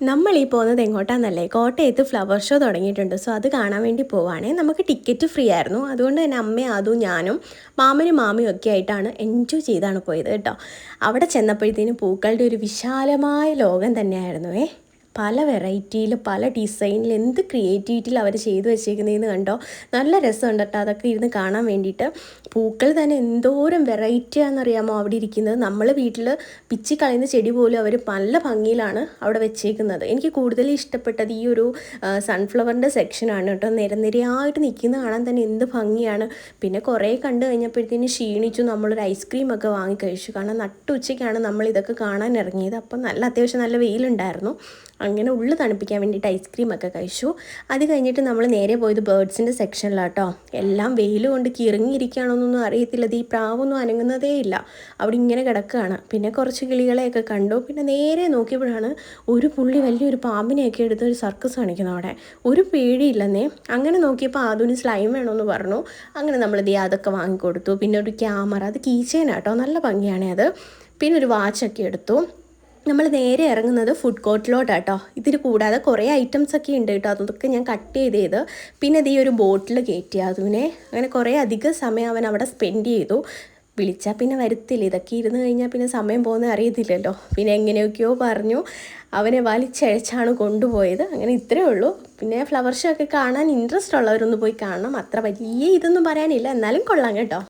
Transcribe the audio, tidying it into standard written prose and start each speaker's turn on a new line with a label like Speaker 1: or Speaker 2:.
Speaker 1: നമ്മൾ ഈ പോകുന്നത് എങ്ങോട്ടാണെന്നല്ലേ, കോട്ടയത്ത് ഫ്ലവർ ഷോ തുടങ്ങിയിട്ടുണ്ട്. സോ അത് കാണാൻ വേണ്ടി പോവുകയാണേ. നമുക്ക് ടിക്കറ്റ് ഫ്രീ ആയിരുന്നു. അതുകൊണ്ട് തന്നെ അമ്മയും അതും ഞാനും മാമനും മാമിയും ഒക്കെ ആയിട്ടാണ് എൻജോയ് ചെയ്താണ് പോയത് കേട്ടോ. അവിടെ ചെന്നപ്പോഴത്തേനും പൂക്കളുടെ ഒരു വിശാലമായ ലോകം തന്നെയായിരുന്നുവേ. പല വെറൈറ്റിയിൽ പല ഡിസൈനിൽ എന്ത് ക്രിയേറ്റിവിറ്റിയിൽ അവർ ചെയ്തു വെച്ചേക്കുന്നതെന്ന് കണ്ടോ. നല്ല രസമുണ്ട് കേട്ടോ അതൊക്കെ ഇരുന്ന് കാണാൻ വേണ്ടിയിട്ട്. പൂക്കൾ തന്നെ എന്തോരം വെറൈറ്റിയാണെന്നറിയാമോ അവിടെ ഇരിക്കുന്നത്. നമ്മൾ വീട്ടിൽ പിച്ചി കളയുന്ന ചെടി പോലും അവർ നല്ല ഭംഗിയിലാണ് അവിടെ വെച്ചേക്കുന്നത്. എനിക്ക് കൂടുതൽ ഇഷ്ടപ്പെട്ടത് ഈ ഒരു സൺഫ്ലവറിൻ്റെ സെക്ഷനാണ് കേട്ടോ. നിരനിരയായിട്ട് നിൽക്കുന്നത് കാണാൻ തന്നെ എന്ത് ഭംഗിയാണ്. പിന്നെ കുറേ കണ്ടു കഴിഞ്ഞപ്പോഴത്തേന് ക്ഷീണിച്ചു. നമ്മളൊരു ഐസ്ക്രീമൊക്കെ വാങ്ങിക്കഴിച്ചു. കാരണം നട്ടുച്ചയ്ക്കാണ് നമ്മൾ ഇതൊക്കെ കാണാൻ ഇറങ്ങിയത്. അപ്പം അത്യാവശ്യം നല്ല വെയിലുണ്ടായിരുന്നു. അങ്ങനെ ഉള്ളു തണുപ്പിക്കാൻ വേണ്ടിയിട്ട് ഐസ്ക്രീമൊക്കെ കഴിച്ചു. അത് കഴിഞ്ഞിട്ട് നമ്മൾ നേരെ പോയത് ബേർഡ്സിൻ്റെ സെക്ഷനിലാട്ടോ. എല്ലാം വെയിൽ കൊണ്ട് കിറങ്ങിയിരിക്കുകയാണോന്നൊന്നും അറിയത്തില്ല. ഈ പ്രാവൊന്നും അനങ്ങുന്നതേ ഇല്ല, അവിടെ ഇങ്ങനെ കിടക്കുകയാണ്. പിന്നെ കുറച്ച് കിളികളെയൊക്കെ കണ്ടു. പിന്നെ നേരെ നോക്കിയപ്പോഴാണ് ഒരു പുള്ളി വലിയൊരു പാമ്പിനെയൊക്കെ എടുത്ത് ഒരു സർക്കസ് കാണിക്കുന്നു അവിടെ. ഒരു പേടിയില്ലെന്നേ. അങ്ങനെ നോക്കിയപ്പോൾ അതിന് സ്ലൈം വേണമെന്ന് പറഞ്ഞു. അങ്ങനെ നമ്മൾ അതൊക്കെ വാങ്ങിക്കൊടുത്തു. പിന്നെ ഒരു ക്യാമറ, അത് കീച്ചേനാട്ടോ, നല്ല ഭംഗിയാണ് അത്. പിന്നെ ഒരു വാച്ചൊക്കെ എടുത്തു. നമ്മൾ നേരെ ഇറങ്ങുന്നത് ഫുഡ് കോർട്ടിലോട്ടാട്ടോ. ഇതിന് കൂടാതെ കുറേ ഐറ്റംസൊക്കെ ഉണ്ട് കേട്ടോ. അതൊക്കെ ഞാൻ കട്ട് ചെയ്ത് പിന്നെ ഈ ഒരു ബോട്ടിൽ കയറ്റി അതിനെ. അങ്ങനെ കുറേ അധികം സമയം അവൻ അവിടെ സ്പെൻഡ് ചെയ്തു. വിളിച്ചാൽ പിന്നെ വരത്തില്ല. ഇതൊക്കെ ഇരുന്ന് കഴിഞ്ഞാൽ പിന്നെ സമയം പോകുന്നത് അറിയത്തില്ലല്ലോ. പിന്നെ എങ്ങനെയൊക്കെയോ പറഞ്ഞു അവനെ വലിച്ചഴച്ചാണ് കൊണ്ടുപോയത്. അങ്ങനെ ഇത്രയേ ഉള്ളൂ. പിന്നെ ഫ്ലവർ ഷോ ഒക്കെ കാണാൻ ഇൻട്രസ്റ്റ് ഉള്ളവരൊന്ന് പോയി കാണണം. അത്ര വലിയ ഇതൊന്നും പറയാനില്ല, എന്നാലും കൊള്ളാം കേട്ടോ.